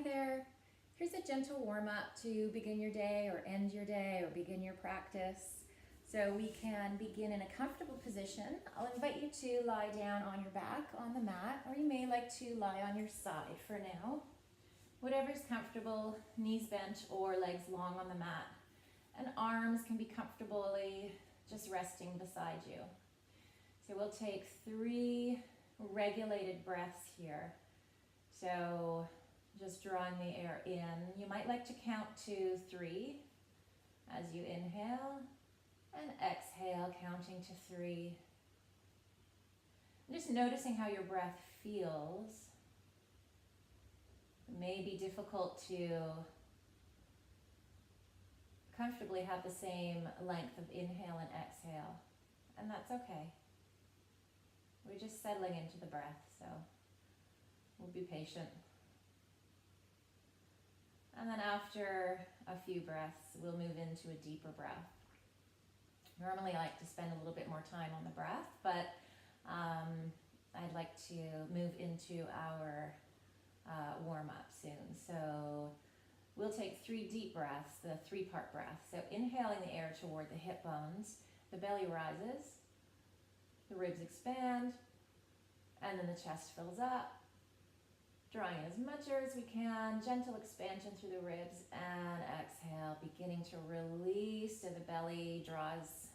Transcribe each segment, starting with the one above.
there. Here's a gentle warm-up to begin your day or end your day or begin your practice. So we can begin in a comfortable position. I'll invite you to lie down on your back on the mat, or you may like to lie on your side for now. Whatever's comfortable, knees bent or legs long on the mat. And arms can be comfortably just resting beside you. So we'll take 3 regulated breaths here. So just drawing the air in. You might like to count to 3 as you inhale and exhale, counting to 3. And just noticing how your breath feels. It may be difficult to comfortably have the same length of inhale and exhale, and that's okay. We're just settling into the breath, so we'll be patient. And then after a few breaths, we'll move into a deeper breath. Normally I like to spend a little bit more time on the breath, but I'd like to move into our warm-up soon. So we'll take 3 deep breaths, the 3-part breath. So inhaling the air toward the hip bones, the belly rises, the ribs expand, and then the chest fills up. Drawing as much air as we can, gentle expansion through the ribs, and exhale, beginning to release so the belly draws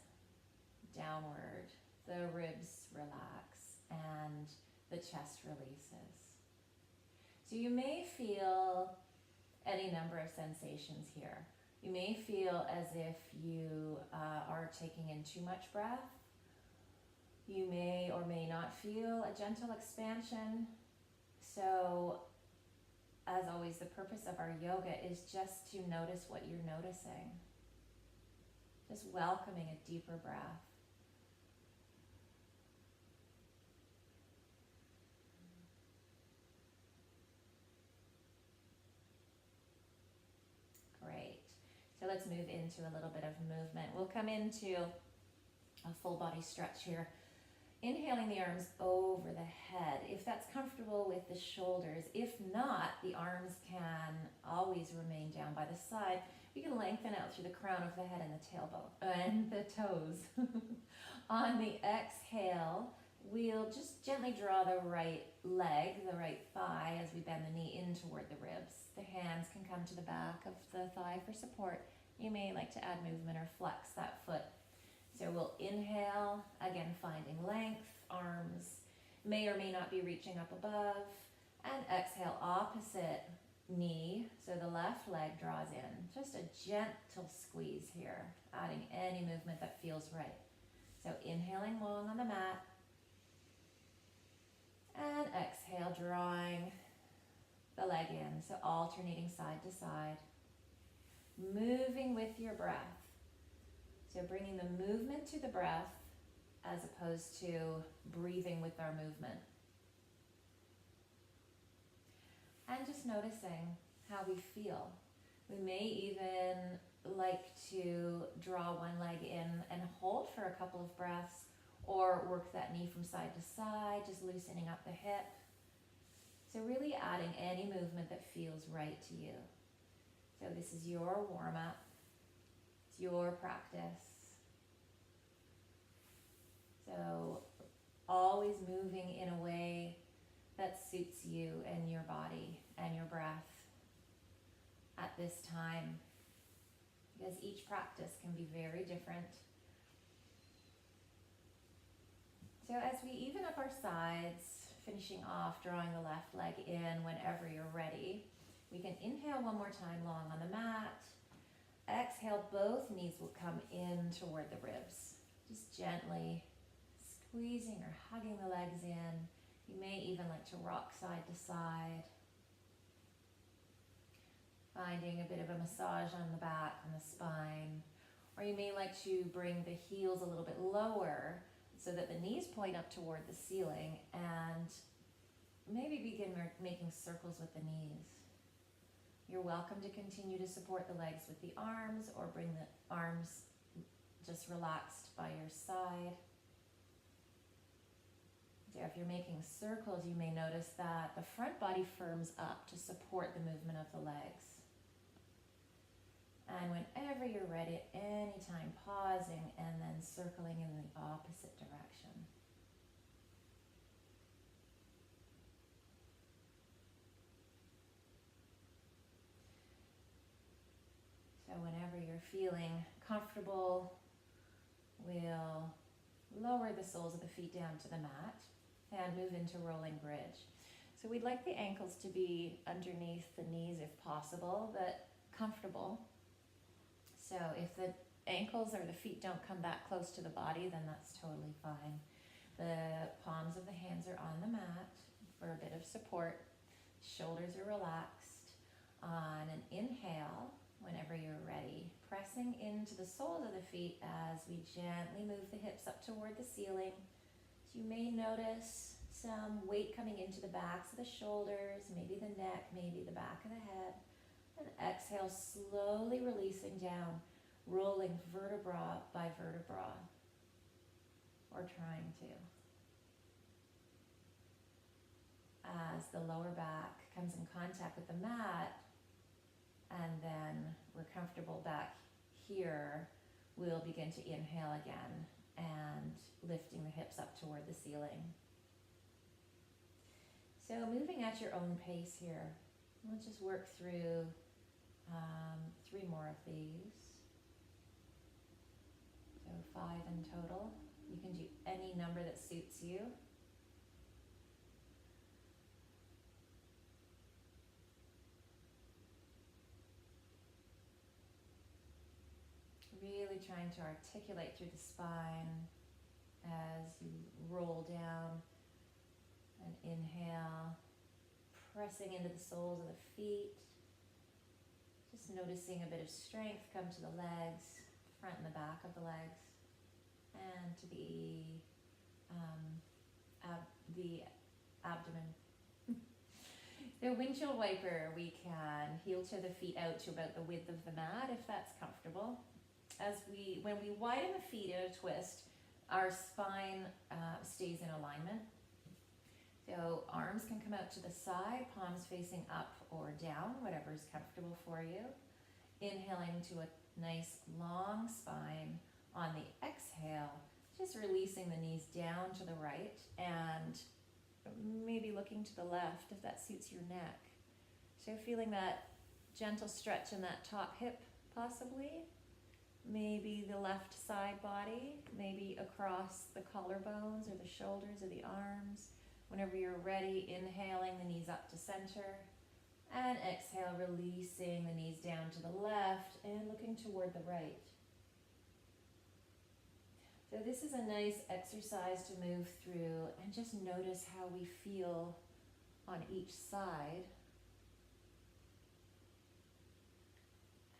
downward. The ribs relax and the chest releases. So you may feel any number of sensations here. You may feel as if you are taking in too much breath. You may or may not feel a gentle expansion. So, as always, the purpose of our yoga is just to notice what you're noticing. Just welcoming a deeper breath. Great. So let's move into a little bit of movement. We'll come into a full body stretch here. Inhaling the arms over the head, if that's comfortable with the shoulders. If not, the arms can always remain down by the side. We can lengthen out through the crown of the head and the tailbone and the toes. On the exhale, we'll just gently draw the right leg, the right thigh, as we bend the knee in toward the ribs. The hands can come to the back of the thigh for support. You may like to add movement or flex that foot. So we'll inhale, again finding length, arms may or may not be reaching up above, and exhale, opposite knee, so the left leg draws in. Just a gentle squeeze here, adding any movement that feels right. So inhaling long on the mat, and exhale, drawing the leg in, so alternating side to side, moving with your breath. So bringing the movement to the breath as opposed to breathing with our movement. And just noticing how we feel. We may even like to draw one leg in and hold for a couple of breaths, or work that knee from side to side, just loosening up the hip. So really adding any movement that feels right to you. So this is your warm-up. It's your practice. So always moving in a way that suits you and your body and your breath at this time, because each practice can be very different. So as we even up our sides, finishing off, drawing the left leg in whenever you're ready, we can inhale one more time long on the mat. Exhale, both knees will come in toward the ribs. Just gently squeezing or hugging the legs in. You may even like to rock side to side. Finding a bit of a massage on the back and the spine. Or you may like to bring the heels a little bit lower so that the knees point up toward the ceiling, and maybe begin making circles with the knees. You're welcome to continue to support the legs with the arms, or bring the arms just relaxed by your side. So if you're making circles, you may notice that the front body firms up to support the movement of the legs. And whenever you're ready, at any time, pausing and then circling in the opposite direction. So whenever you're feeling comfortable, we'll lower the soles of the feet down to the mat and move into rolling bridge. So we'd like the ankles to be underneath the knees if possible, but comfortable. So if the ankles or the feet don't come that close to the body, then that's totally fine. The palms of the hands are on the mat for a bit of support. Shoulders are relaxed. On an inhale, whenever you're ready, pressing into the soles of the feet as we gently move the hips up toward the ceiling. So you may notice some weight coming into the backs of the shoulders, maybe the neck, maybe the back of the head. And exhale, slowly releasing down, rolling vertebra by vertebra, or trying to. As the lower back comes in contact with the mat, and then we're comfortable back here, we'll begin to inhale again and lifting the hips up toward the ceiling. So moving at your own pace here. We'll just work through 3 more of these. So 5 in total. You can do any number that suits you. Really trying to articulate through the spine as you roll down and inhale, pressing into the soles of the feet. Just noticing a bit of strength come to the legs, front and the back of the legs, and to the abdomen. The windshield wiper, we can heel to the feet out to about the width of the mat if that's comfortable. When we widen the feet in a twist, our spine stays in alignment. So arms can come out to the side, palms facing up or down, whatever is comfortable for you. Inhaling to a nice long spine. On the exhale, just releasing the knees down to the right and maybe looking to the left if that suits your neck. So feeling that gentle stretch in that top hip possibly. Maybe the left side body, maybe across the collarbones or the shoulders or the arms. Whenever you're ready, inhaling the knees up to center, and exhale, releasing the knees down to the left and looking toward the right. So this is a nice exercise to move through and just notice how we feel on each side.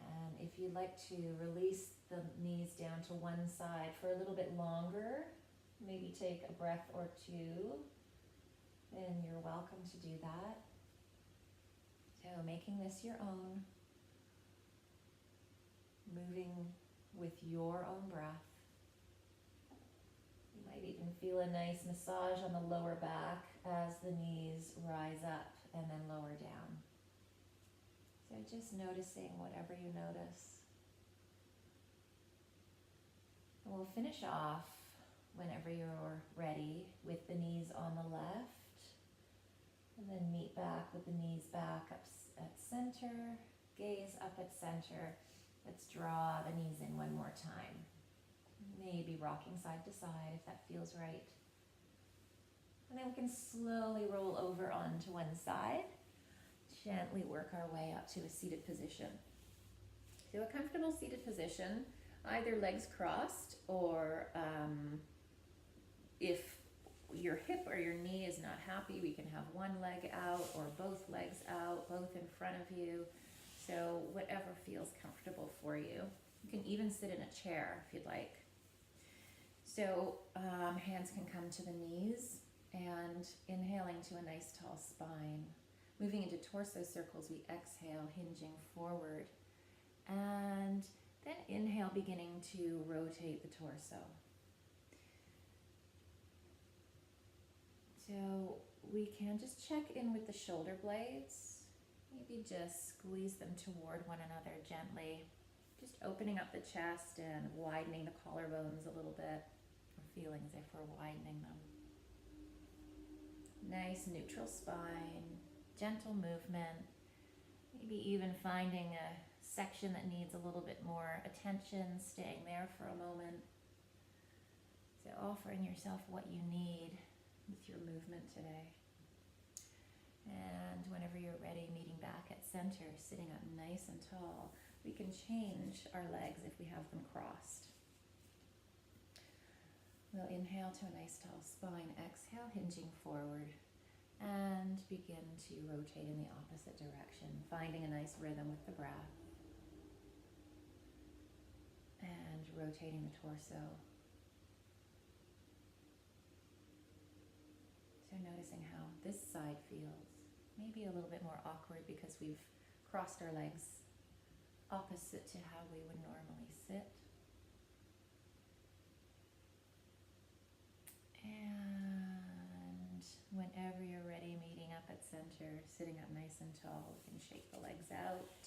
And if you'd like to release the knees down to one side for a little bit longer, maybe take a breath or 2, then you're welcome to do that. So making this your own, moving with your own breath. You might even feel a nice massage on the lower back as the knees rise up and then lower down. So just noticing whatever you notice. And we'll finish off whenever you're ready with the knees on the left. And then meet back with the knees back up at center, gaze up at center. Let's draw the knees in one more time. Maybe rocking side to side if that feels right. And then we can slowly roll over onto one side. Gently work our way up to a seated position. So a comfortable seated position, either legs crossed or if your hip or your knee is not happy, we can have one leg out or both legs out, both in front of you. So whatever feels comfortable for you. You can even sit in a chair if you'd like. So hands can come to the knees and inhaling to a nice tall spine. Moving into torso circles, we exhale, hinging forward. And then inhale, beginning to rotate the torso. So we can just check in with the shoulder blades. Maybe just squeeze them toward one another gently. Just opening up the chest and widening the collarbones a little bit. Or feeling as if we're widening them. Nice neutral spine, gentle movement. Maybe even finding a section that needs a little bit more attention, staying there for a moment. So offering yourself what you need with your movement today. And whenever you're ready, meeting back at center, sitting up nice and tall. We can change our legs if we have them crossed. We'll inhale to a nice tall spine, exhale, hinging forward, and begin to rotate in the opposite direction, finding a nice rhythm with the breath, and rotating the torso. So noticing how this side feels, maybe a little bit more awkward because we've crossed our legs opposite to how we would normally sit. And whenever you're ready, meeting up at center, sitting up nice and tall, we can shake the legs out.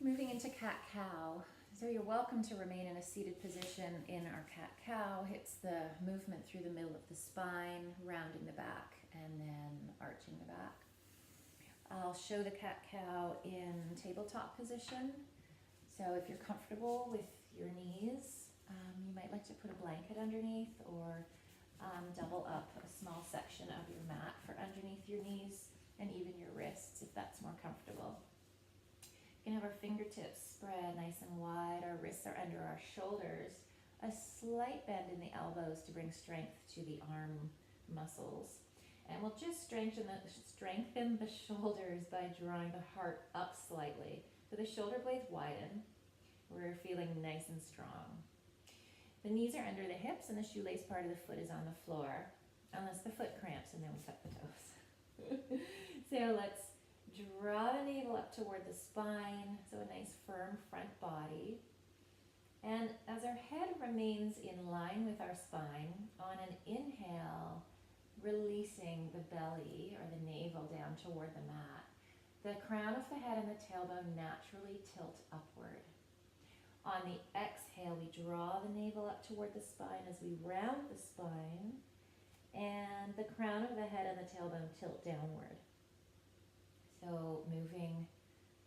Moving into cat-cow. So you're welcome to remain in a seated position in our cat-cow. Hips the movement through the middle of the spine, rounding the back, and then arching the back. I'll show the cat-cow in tabletop position. So if you're comfortable with your knees, you might like to put a blanket underneath or double up a small section of your mat for underneath your knees and even your wrists if that's more comfortable. We can have our fingertips spread nice and wide. Our wrists are under our shoulders. A slight bend in the elbows to bring strength to the arm muscles. And we'll just strengthen the shoulders by drawing the heart up slightly. So the shoulder blades widen. We're feeling nice and strong. The knees are under the hips and the shoelace part of the foot is on the floor. Unless the foot cramps and then we tuck the toes. So let's draw the navel up toward the spine, so a nice firm front body. And as our head remains in line with our spine, on an inhale, releasing the belly or the navel down toward the mat, the crown of the head and the tailbone naturally tilt upward. On the exhale, we draw the navel up toward the spine as we round the spine, and the crown of the head and the tailbone tilt downward. So moving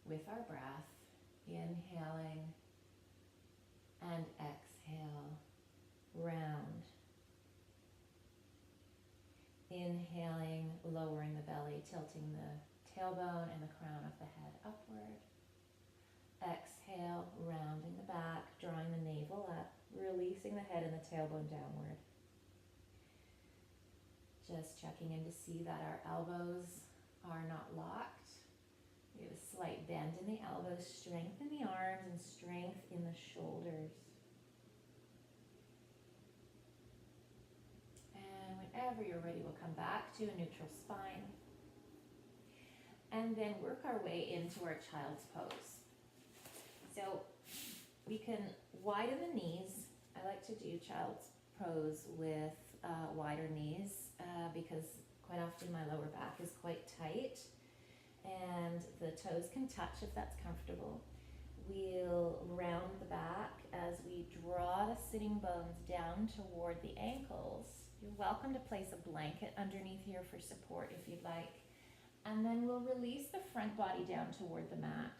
with our breath, inhaling and exhale, round. Inhaling, lowering the belly, tilting the tailbone and the crown of the head upward. Exhale, rounding the back, drawing the navel up, releasing the head and the tailbone downward. Just checking in to see that our elbows are not locked. We have a slight bend in the elbows, strength in the arms, and strength in the shoulders. And whenever you're ready, we'll come back to a neutral spine. And then work our way into our child's pose. So we can widen the knees. I like to do child's pose with wider knees because quite often my lower back is quite tight and the toes can touch if that's comfortable. We'll round the back as we draw the sitting bones down toward the ankles. You're welcome to place a blanket underneath here for support if you'd like. And then we'll release the front body down toward the mat.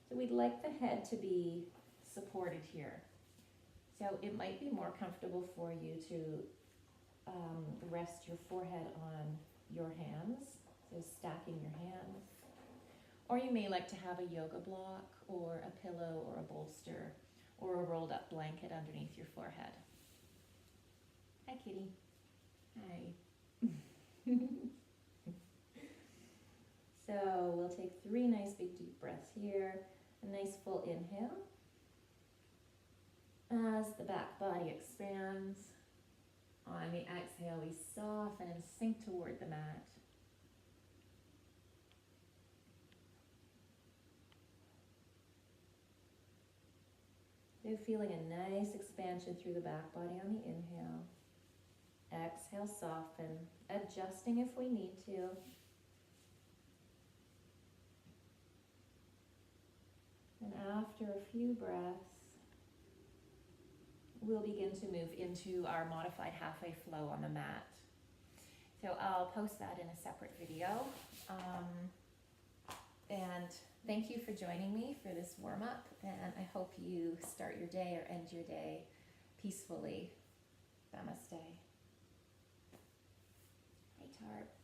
So we'd like the head to be supported here. So it might be more comfortable for you to rest your forehead on your hands, so stacking your hands. Or you may like to have a yoga block or a pillow or a bolster or a rolled up blanket underneath your forehead. Hi, kitty. Hi. So we'll take 3 nice big deep breaths here. A nice full inhale. As the back body expands, on the exhale we soften and sink toward the mat. So feeling a nice expansion through the back body on the inhale. Exhale, soften, adjusting if we need to. And after a few breaths, we'll begin to move into our modified halfway flow on the mat. So I'll post that in a separate video. And thank you for joining me for this warm-up, and I hope you start your day or end your day peacefully. Namaste. Hey, Tarp.